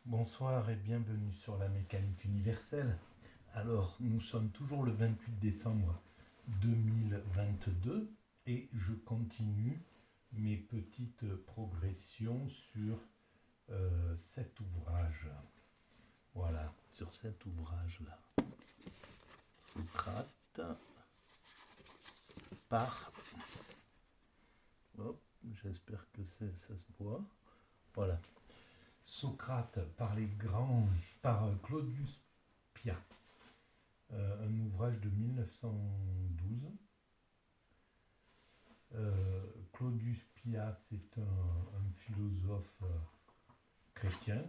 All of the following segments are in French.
Bonsoir et bienvenue sur la mécanique universelle. Alors, nous sommes toujours le 28 décembre 2022 et je continue mes petites progressions sur cet ouvrage. Voilà, sur cet ouvrage-là. Socrate par... Hop, j'espère que ça se voit. Voilà. Socrate par Claudius Pia, un ouvrage de 1912. Claudius Pia, c'est un philosophe chrétien.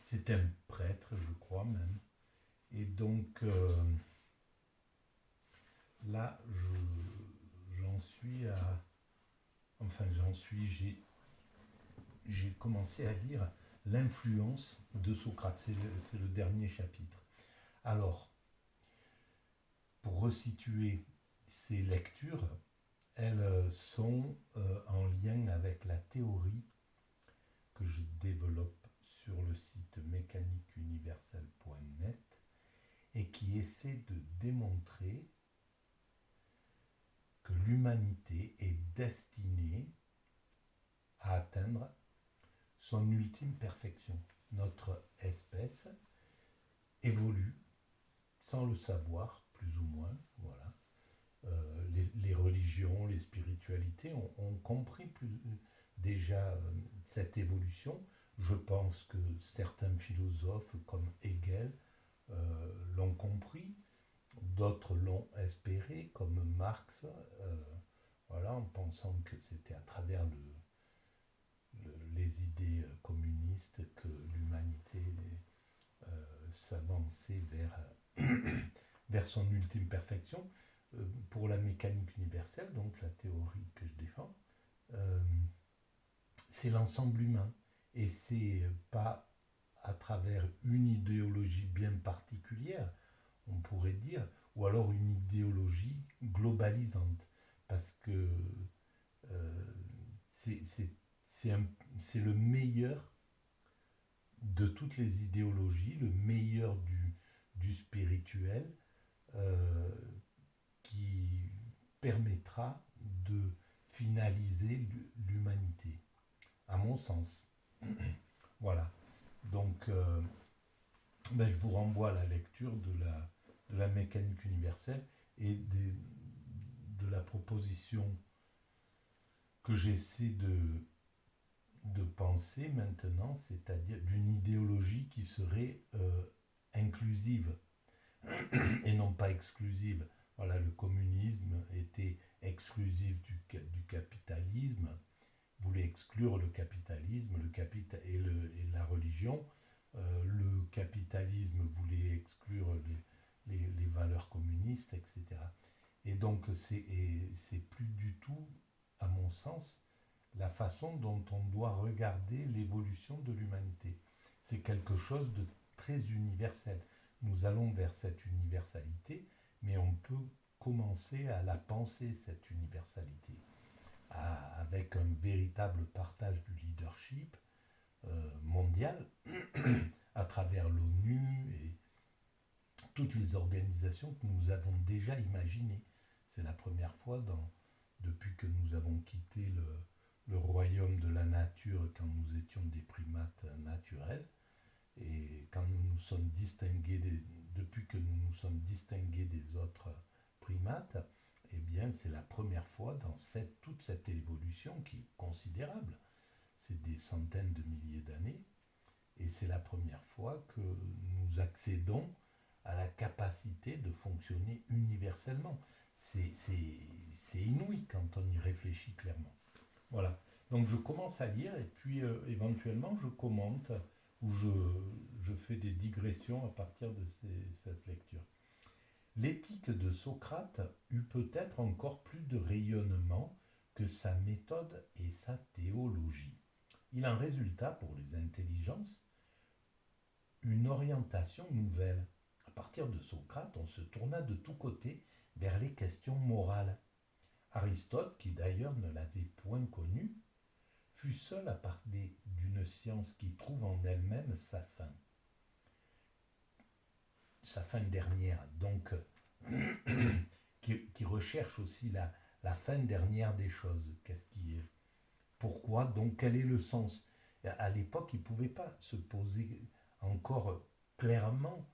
C'est un prêtre, je crois même. Et donc, là, j'ai commencé à lire l'influence de Socrate. C'est le dernier chapitre. Alors, pour resituer ces lectures, elles sont en lien avec la théorie que je développe sur le site mécaniqueuniverselle.net et qui essaie de démontrer que l'humanité est destinée à atteindre son ultime perfection. Notre espèce évolue sans le savoir, plus ou moins. Voilà. Les religions, les spiritualités ont compris déjà cette évolution. Je pense que certains philosophes comme Hegel l'ont compris, d'autres l'ont espéré, comme Marx, voilà, en pensant que c'était à travers les idées communistes que l'humanité s'avançait vers son ultime perfection. Pour la mécanique universelle, donc la théorie que je défends, c'est l'ensemble humain. Et c'est pas à travers une idéologie bien particulière, on pourrait dire, ou alors une idéologie globalisante. Parce que c'est le meilleur de toutes les idéologies, le meilleur du spirituel, qui permettra de finaliser l'humanité, à mon sens. Voilà. Donc, je vous renvoie à la lecture de la mécanique universelle et de la proposition que j'essaie de penser maintenant, c'est-à-dire d'une idéologie qui serait inclusive et non pas exclusive. Voilà, le communisme était exclusif du capitalisme, voulait exclure le capitalisme et la religion. Le capitalisme voulait exclure les valeurs communistes, etc. Et donc, c'est plus du tout, à mon sens, la façon dont on doit regarder l'évolution de l'humanité. C'est quelque chose de très universel. Nous allons vers cette universalité, mais on peut commencer à la penser, cette universalité, avec un véritable partage du leadership mondial à travers l'ONU et toutes les organisations que nous avons déjà imaginées. C'est la première fois depuis que nous avons quitté le royaume de la nature quand nous étions des primates naturels et quand nous nous sommes depuis que nous nous sommes distingués des autres primates, eh bien c'est la première fois dans toute cette évolution qui est considérable. C'est des centaines de milliers d'années et c'est la première fois que nous accédons à la capacité de fonctionner universellement. C'est inouï quand on y réfléchit clairement. Voilà. Donc je commence à lire et puis éventuellement je commente ou je fais des digressions à partir de cette lecture. L'éthique de Socrate eut peut-être encore plus de rayonnement que sa méthode et sa théologie. Il en résulta pour les intelligences une orientation nouvelle. À partir de Socrate, on se tourna de tous côtés vers les questions morales. Aristote, qui d'ailleurs ne l'avait point connu, fut seul à parler d'une science qui trouve en elle-même sa fin dernière, donc qui recherche aussi la fin dernière des choses. Qu'est-ce qui est Pourquoi donc quel est le sens? À l'époque, ils ne pouvaient pas se poser encore clairement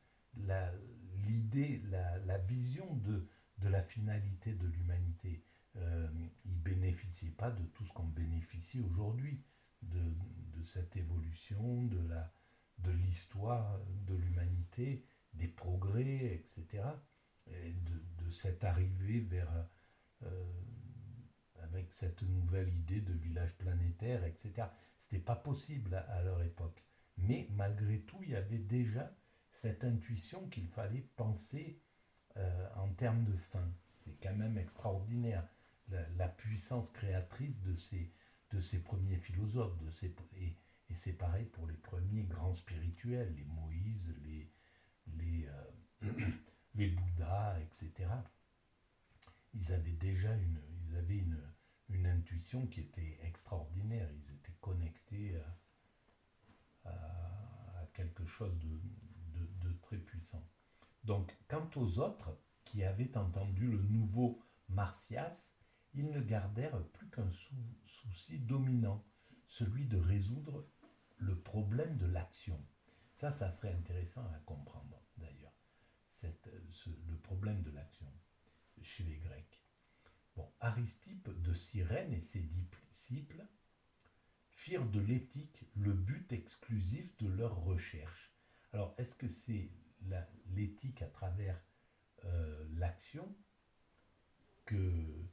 l'idée, la vision de la finalité de l'humanité. Ils ne bénéficiaient pas de tout ce qu'on bénéficie aujourd'hui, de cette évolution, de l'histoire de l'humanité, des progrès, etc. Et de cette arrivée vers euh, avec cette nouvelle idée de village planétaire, etc. C'était pas possible à leur époque. Mais malgré tout, il y avait déjà cette intuition qu'il fallait penser en termes de fin. C'est quand même extraordinaire, la puissance créatrice de ces premiers philosophes. Et c'est pareil pour les premiers grands spirituels, les Moïse, les Bouddhas, etc. Ils avaient déjà une intuition qui était extraordinaire. Ils étaient connectés à quelque chose de très puissant. Donc, quant aux autres qui avaient entendu le nouveau Martias, ils ne gardèrent plus qu'un souci dominant, celui de résoudre le problème de l'action. Ça serait intéressant à comprendre d'ailleurs, le problème de l'action chez les Grecs. Bon, Aristippe de Cyrène et ses disciples firent de l'éthique le but exclusif de leur recherche. Alors, est-ce que c'est l'éthique à travers l'action que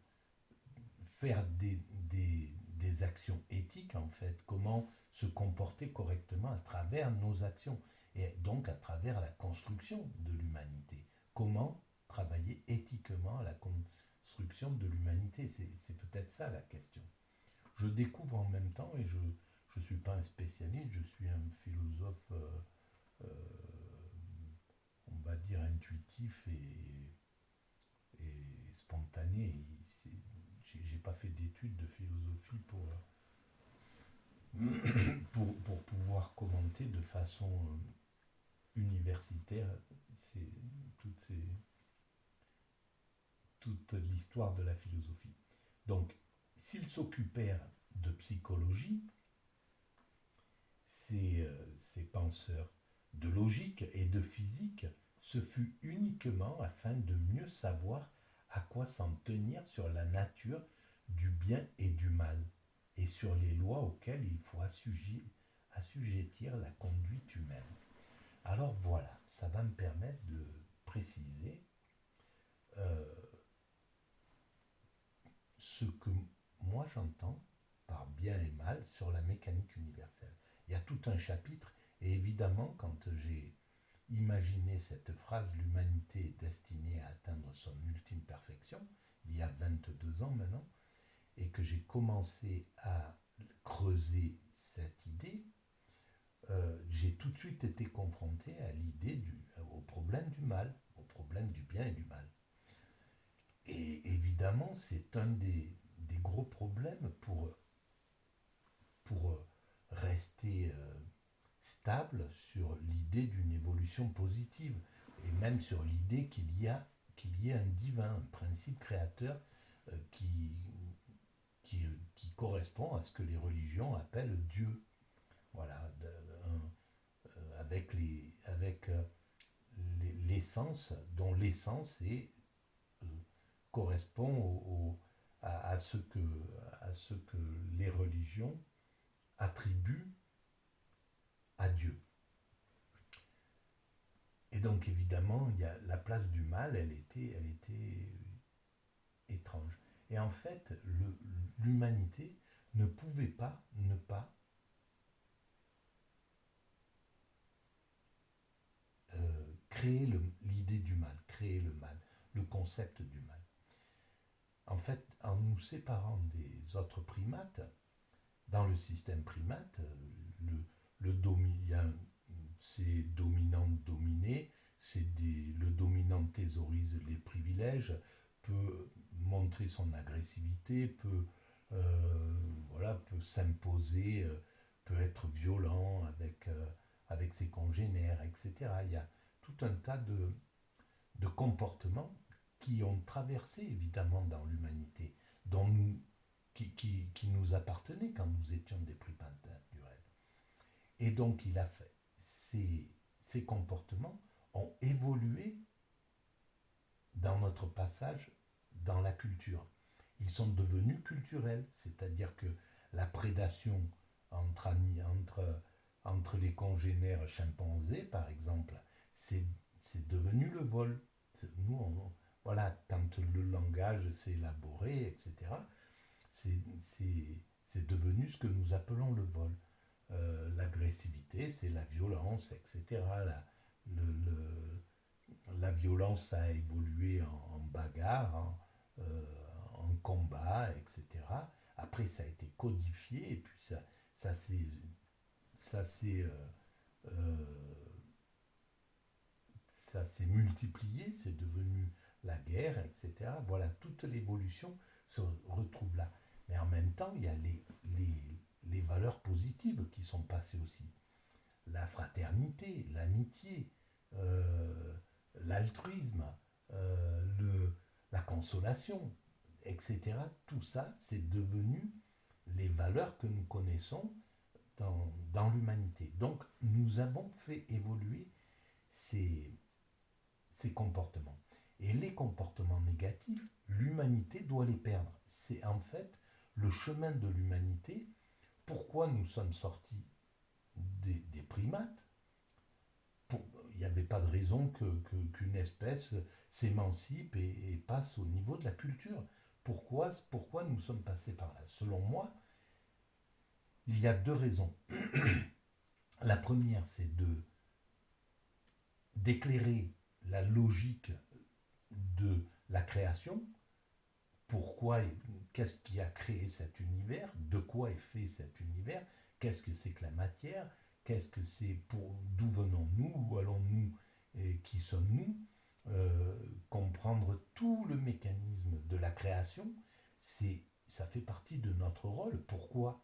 faire des actions éthiques, en fait, comment se comporter correctement à travers nos actions, et donc à travers la construction de l'humanité. Comment travailler éthiquement à la construction de l'humanité, c'est peut-être ça la question. Je découvre en même temps, et je ne suis pas un spécialiste, je suis un philosophe, on va dire, intuitif et spontané. J'ai pas fait d'études de philosophie pour pouvoir commenter de façon universitaire c'est toute l'histoire de la philosophie. Donc, s'ils s'occupèrent de psychologie, ces penseurs de logique et de physique, ce fut uniquement afin de mieux savoir à quoi s'en tenir sur la nature du bien et du mal, et sur les lois auxquelles il faut assujettir la conduite humaine. Alors voilà, ça va me permettre de préciser euh, ce que moi j'entends par bien et mal sur la mécanique universelle. Il y a tout un chapitre, et évidemment, quand j'ai imaginé cette phrase « l'humanité est destinée à atteindre son ultime perfection », il y a 22 ans maintenant, et que j'ai commencé à creuser cette idée, j'ai tout de suite été confronté à au problème du mal, au problème du bien et du mal. Et évidemment, c'est un des gros problèmes pour rester stable sur l'idée d'une évolution positive, et même sur l'idée qu'il y ait un divin, un principe créateur qui correspond à ce que les religions appellent Dieu. Voilà, avec l'essence, dont l'essence correspond à ce que les religions attribuent à Dieu. Et donc évidemment, il y a la place du mal, elle était étrange. Et en fait, l'humanité ne pouvait pas ne pas créer l'idée du mal, créer le mal, le concept du mal. En fait, en nous séparant des autres primates, dans le système primate, c'est dominant-dominé, le dominant thésaurise les privilèges, peut montrer son agressivité, peut voilà, peut s'imposer, peut être violent avec ses congénères, etc. Il y a tout un tas de comportements qui ont traversé évidemment dans l'humanité, dont nous, qui nous appartenaient quand nous étions des primates naturels. Et donc il a fait ces comportements ont évolué dans notre passage dans la culture. Ils sont devenus culturels, c'est-à-dire que la prédation entre, entre les congénères chimpanzés, par exemple, c'est devenu le vol. Nous, voilà, quand le langage s'est élaboré, etc., c'est devenu ce que nous appelons le vol. L'agressivité, c'est la violence, etc. La violence a évolué en bagarre, en combat, etc. Après, ça a été codifié, et puis ça s'est ça s'est euh, ça s'est multiplié, c'est devenu la guerre, etc. Voilà, toute l'évolution se retrouve là. Mais en même temps, il y a les valeurs positives qui sont passées aussi. La fraternité, l'amitié, l'altruisme, la consolation, etc. Tout ça, c'est devenu les valeurs que nous connaissons dans l'humanité. Donc, nous avons fait évoluer ces, ces comportements. Et les comportements négatifs, l'humanité doit les perdre. C'est en fait le chemin de l'humanité. Pourquoi nous sommes sortis des primates? Il n'y avait pas de raison qu'une espèce s'émancipe et passe au niveau de la culture. Pourquoi nous sommes passés par là? Selon moi, il y a deux raisons. La première, c'est d'éclairer la logique de la création. Pourquoi, qu'est-ce qui a créé cet univers? De quoi est fait cet univers? Qu'est-ce que c'est que la matière? Qu'est-ce que c'est pour d'où venons-nous? Où allons-nous? Et qui sommes-nous? Comprendre tout le mécanisme de la création, ça fait partie de notre rôle. Pourquoi?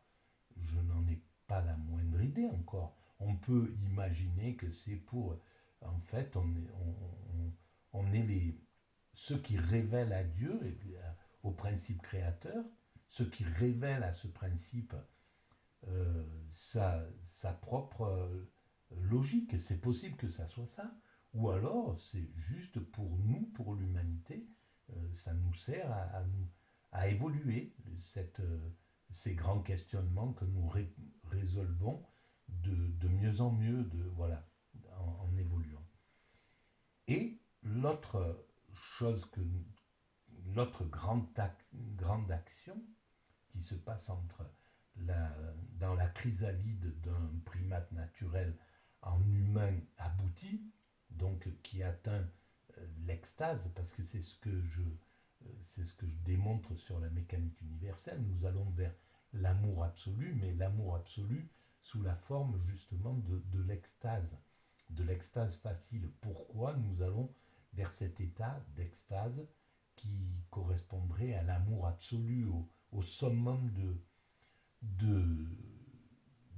Je n'en ai pas la moindre idée encore. On peut imaginer que c'est pour... En fait, on est ceux qui révèlent à Dieu, et au principe créateur, ceux qui révèlent à ce principe sa propre logique. C'est possible que ça soit ça. Ou alors, c'est juste pour nous, pour l'humanité, ça nous sert à évoluer ces grands questionnements que nous résolvons de mieux en mieux, voilà, en évoluant. Et l'autre chose l'autre grande action qui se passe dans la chrysalide d'un primate naturel en humain abouti, donc qui atteint l'extase, parce que c'est ce que je démontre sur la mécanique universelle. Nous allons vers l'amour absolu, mais l'amour absolu sous la forme justement de l'extase facile. Pourquoi nous allons vers cet état d'extase qui correspondrait à l'amour absolu, au summum de,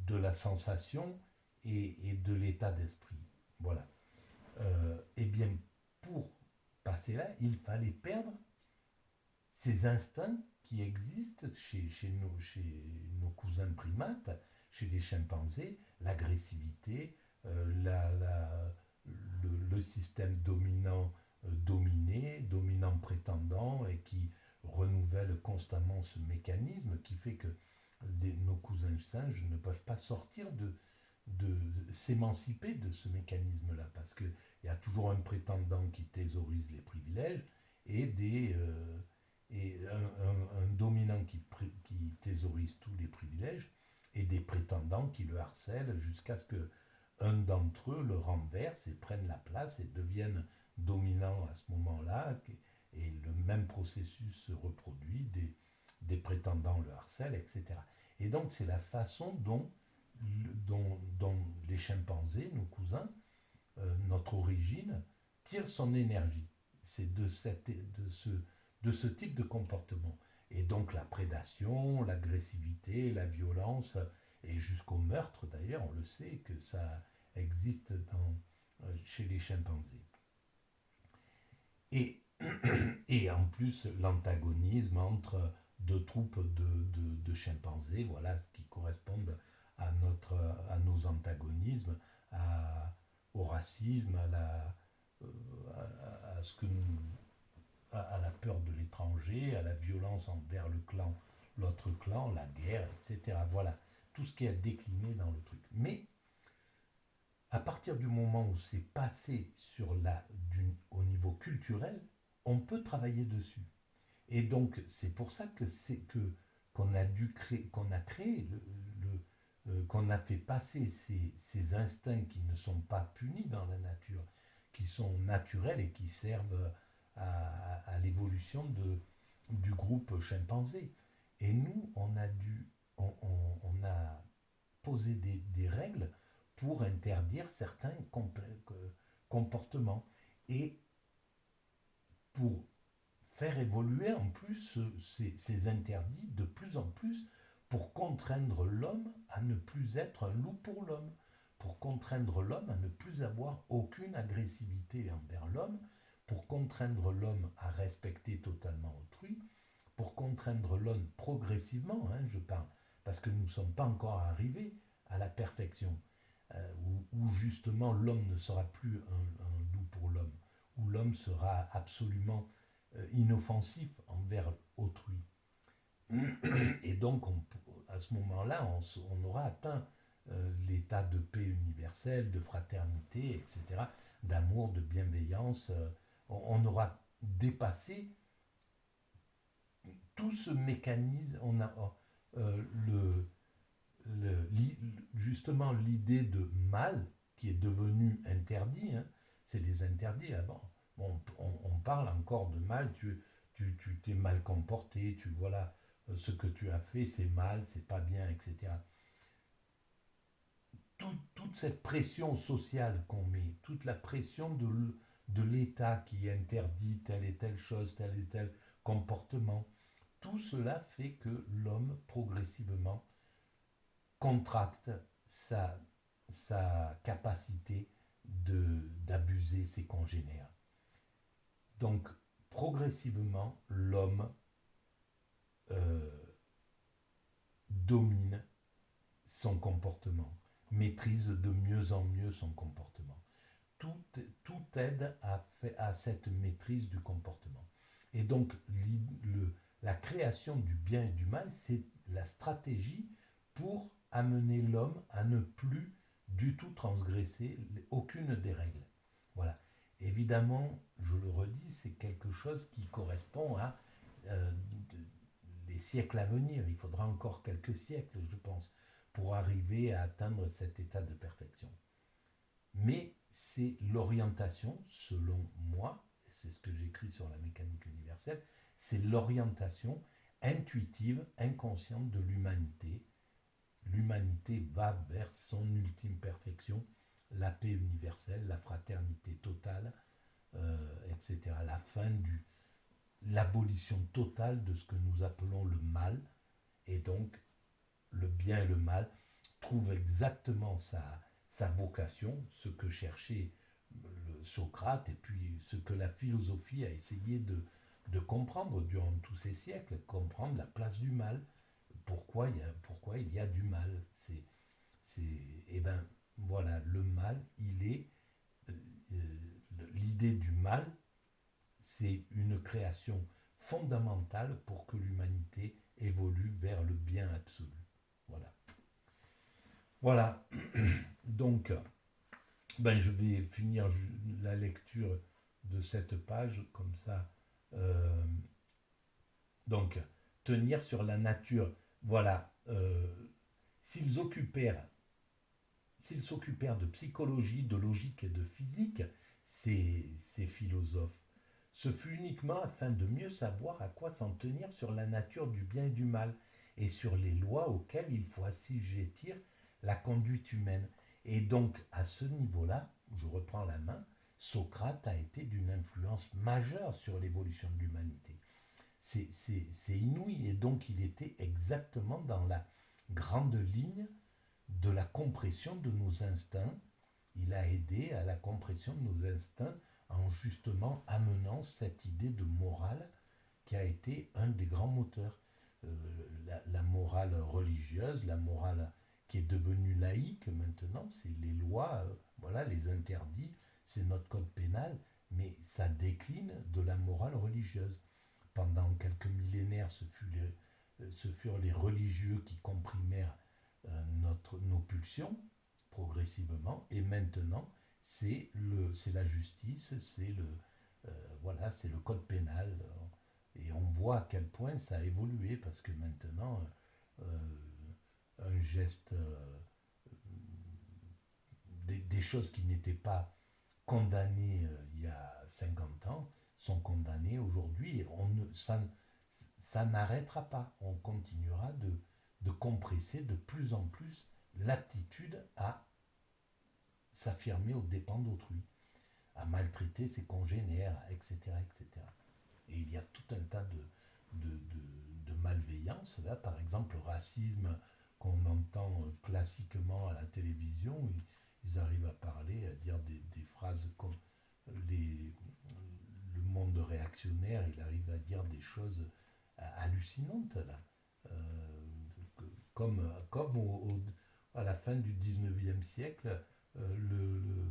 de la sensation et de l'état d'esprit. Voilà. Eh bien, pour passer là, il fallait perdre ces instincts qui existent chez nos cousins primates, chez les chimpanzés, l'agressivité, le système dominant dominé, dominant prétendant, et qui renouvelle constamment ce mécanisme qui fait que nos cousins singes ne peuvent pas sortir de s'émanciper de ce mécanisme-là, parce qu'il y a toujours un prétendant qui thésaurise les privilèges et un dominant qui thésaurise tous les privilèges et des prétendants qui le harcèlent jusqu'à ce que un d'entre eux le renverse et prenne la place et devienne dominant à ce moment-là, et le même processus se reproduit, des prétendants le harcèlent, etc. Et donc c'est la façon dont les chimpanzés, nos cousins, notre origine, tire son énergie. C'est de ce type de comportement. Et donc la prédation, l'agressivité, la violence, et jusqu'au meurtre d'ailleurs, on le sait que ça existe chez les chimpanzés. Et, et en plus, l'antagonisme entre deux troupes de chimpanzés, voilà ce qui correspond à nos antagonismes, au racisme, à ce que nous, à la peur de l'étranger, à la violence envers l'autre clan, la guerre, etc. Voilà, tout ce qui est décliné dans le truc. Mais à partir du moment où c'est passé au niveau culturel, on peut travailler dessus. Et donc c'est pour ça qu'on a dû créer, qu'on a fait passer ces instincts qui ne sont pas punis dans la nature, qui sont naturels et qui servent à l'évolution du groupe chimpanzé. Et nous, on a posé des règles pour interdire certains comportements et pour faire évoluer en plus ces interdits de plus en plus pour contraindre l'homme à ne plus être un loup pour l'homme, pour contraindre l'homme à ne plus avoir aucune agressivité envers l'homme, pour contraindre l'homme à respecter totalement autrui, pour contraindre l'homme progressivement, hein, je parle, parce que nous ne sommes pas encore arrivés à la perfection, où justement l'homme ne sera plus un loup pour l'homme, où l'homme sera absolument inoffensif envers autrui. Et donc, à ce moment-là, on aura atteint l'état de paix universelle, de fraternité, etc., d'amour, de bienveillance. On aura dépassé tout ce mécanisme. On a justement l'idée de mal qui est devenu interdit. Hein, c'est les interdits avant. On parle encore de mal. Tu t'es mal comporté. Voilà, ce que tu as fait, c'est mal, c'est pas bien, etc. Toute cette pression sociale qu'on met, toute la pression de l'État qui interdit telle et telle chose, tel et tel comportement, tout cela fait que l'homme, progressivement, contracte sa capacité d'abuser ses congénères. Donc, progressivement, l'homme domine son comportement, maîtrise de mieux en mieux son comportement. Tout aide à cette maîtrise du comportement. Et donc, la création du bien et du mal, c'est la stratégie pour amener l'homme à ne plus du tout transgresser aucune des règles. Voilà. Évidemment, je le redis, c'est quelque chose qui correspond à les siècles à venir. Il faudra encore quelques siècles, je pense, pour arriver à atteindre cet état de perfection. Mais c'est l'orientation, selon moi, c'est ce que j'écris sur la mécanique universelle, c'est l'orientation intuitive, inconsciente de l'humanité. L'humanité va vers son ultime perfection, la paix universelle, la fraternité totale, etc. La fin l'abolition totale de ce que nous appelons le mal, et donc le bien et le mal trouvent exactement sa vocation, ce que cherchait Socrate et puis ce que la philosophie a essayé de comprendre durant tous ces siècles, comprendre la place du mal, pourquoi il y a du mal. Et ben voilà, le mal, l'idée du mal, c'est une création fondamentale pour que l'humanité évolue vers le bien absolu. Voilà. Voilà. Donc, ben, je vais finir la lecture de cette page comme ça. Donc, tenir sur la nature. Voilà. S'ils s'occupèrent de psychologie, de logique et de physique, ces philosophes, ce fut uniquement afin de mieux savoir à quoi s'en tenir sur la nature du bien et du mal, et sur les lois auxquelles il faut assujettir la conduite humaine. Et donc, à ce niveau-là, je reprends la main, Socrate a été d'une influence majeure sur l'évolution de l'humanité. c'est inouï. Et donc il était exactement dans la grande ligne de la compression de nos instincts. Il a aidé à la compression de nos instincts en justement amenant cette idée de morale qui a été un des grands moteurs. La morale religieuse, la morale qui est devenue laïque maintenant, c'est les lois, voilà, les interdits, c'est notre code pénal, mais ça décline de la morale religieuse. Pendant quelques millénaires, ce furent les religieux qui comprimèrent nos pulsions progressivement, et maintenant, c'est la justice, voilà, c'est le code pénal. Et on voit à quel point ça a évolué, parce que maintenant, un geste, des choses qui n'étaient pas condamnées il y a 50 ans sont condamnées aujourd'hui. Et ça n'arrêtera pas. On continuera de compresser de plus en plus l'aptitude à s'affirmer aux dépens d'autrui, à maltraiter ses congénères, etc., etc. Et il y a tout un tas de malveillance. Là, par exemple, le racisme qu'on entend classiquement à la télévision, ils arrivent à parler, à dire des phrases comme le monde réactionnaire, il arrive à dire des choses hallucinantes, là. Comme à la fin du 19e siècle, euh,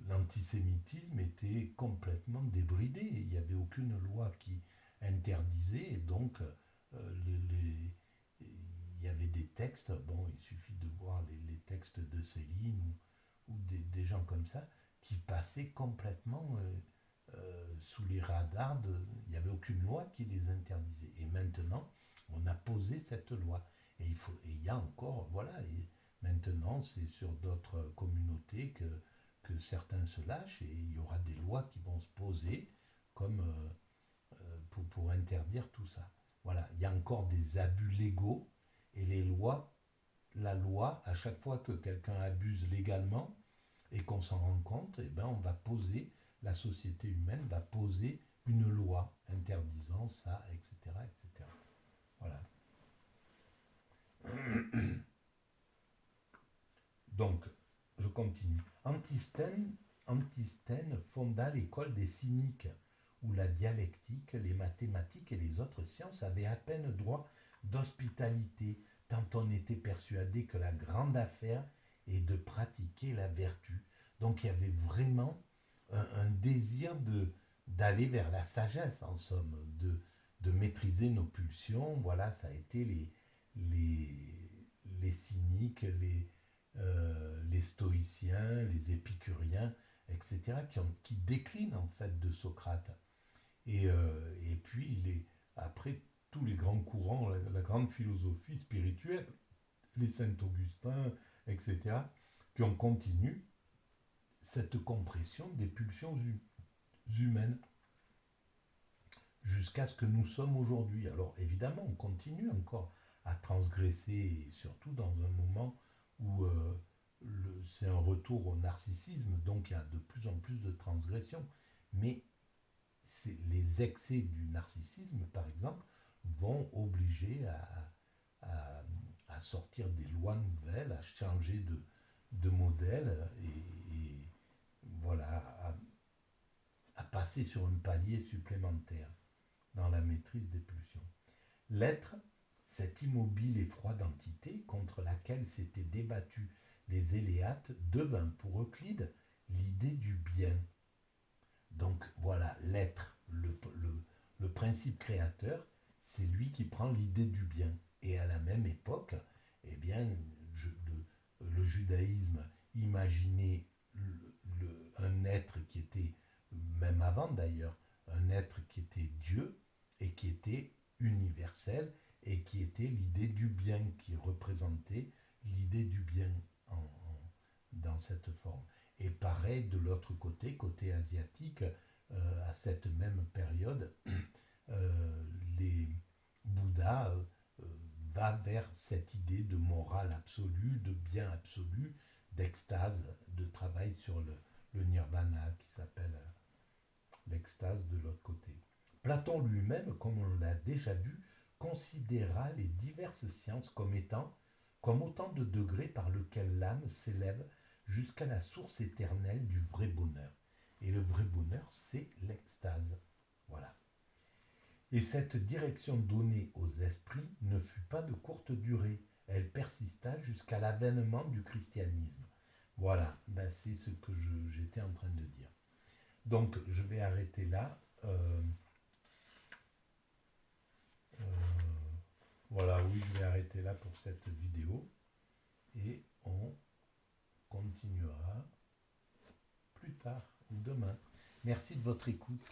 l'antisémitisme était complètement débridé. Il n'y avait aucune loi qui interdisait, et donc il y avait des textes, bon, il suffit de voir les textes de Céline ou des gens comme ça, qui passaient complètement sous les radars. Il n'y avait aucune loi qui les interdisait. Et maintenant, on a posé cette loi. Et il y a encore, voilà, et maintenant c'est sur d'autres communautés que certains se lâchent, et il y aura des lois qui vont se poser comme pour interdire tout ça. Voilà, il y a encore des abus légaux, et la loi, à chaque fois que quelqu'un abuse légalement et qu'on s'en rend compte, eh ben la société humaine va poser une loi interdisant ça, etc., etc. Voilà. Donc, je continue. Antisthène fonda l'école des cyniques, où la dialectique, les mathématiques et les autres sciences avaient à peine droit d'hospitalité, tant on était persuadé que la grande affaire est de pratiquer la vertu. Donc il y avait vraiment un désir d'aller vers la sagesse, en somme, de maîtriser nos pulsions. Voilà, ça a été les cyniques, les stoïciens, les épicuriens, etc., qui déclinent en fait de Socrate. Et puis, après, tous les grands courants, la grande philosophie spirituelle, les Saint-Augustin, etc., qui ont continué cette compression des pulsions humaines jusqu'à ce que nous sommes aujourd'hui. Alors évidemment, on continue encore à transgresser, surtout dans un moment où c'est un retour au narcissisme, donc il y a de plus en plus de transgressions. Mais les excès du narcissisme, par exemple, vont obliger à sortir des lois nouvelles, à changer de modèle, et voilà, à passer sur un palier supplémentaire dans la maîtrise des pulsions. L'être, cette immobile et froide entité contre laquelle s'étaient débattus les Éléates, devint pour Euclide l'idée du bien. Donc voilà, l'être, le principe créateur, c'est lui qui prend l'idée du bien. Et à la même époque, eh bien, le judaïsme imaginait un être qui était, même avant d'ailleurs, un être qui était Dieu et qui était universel, et qui était l'idée du bien, qui représentait l'idée du bien dans cette forme. Et pareil de l'autre côté, côté asiatique, à cette même période, les Bouddhas va vers cette idée de morale absolue, de bien absolu, d'extase, de travail sur le nirvana, qui s'appelle l'extase de l'autre côté. Platon lui-même, comme on l'a déjà vu, considéra les diverses sciences comme autant de degrés par lesquels l'âme s'élève jusqu'à la source éternelle du vrai bonheur. Et le vrai bonheur, c'est l'extase. Voilà. Et cette direction donnée aux esprits ne fut pas de courte durée. Elle persista jusqu'à l'avènement du christianisme. Voilà, ben, c'est ce que j'étais en train de dire. Donc, je vais arrêter là. Euh, voilà, oui, je vais arrêter là pour cette vidéo. Et on continuera plus tard ou demain. Merci de votre écoute.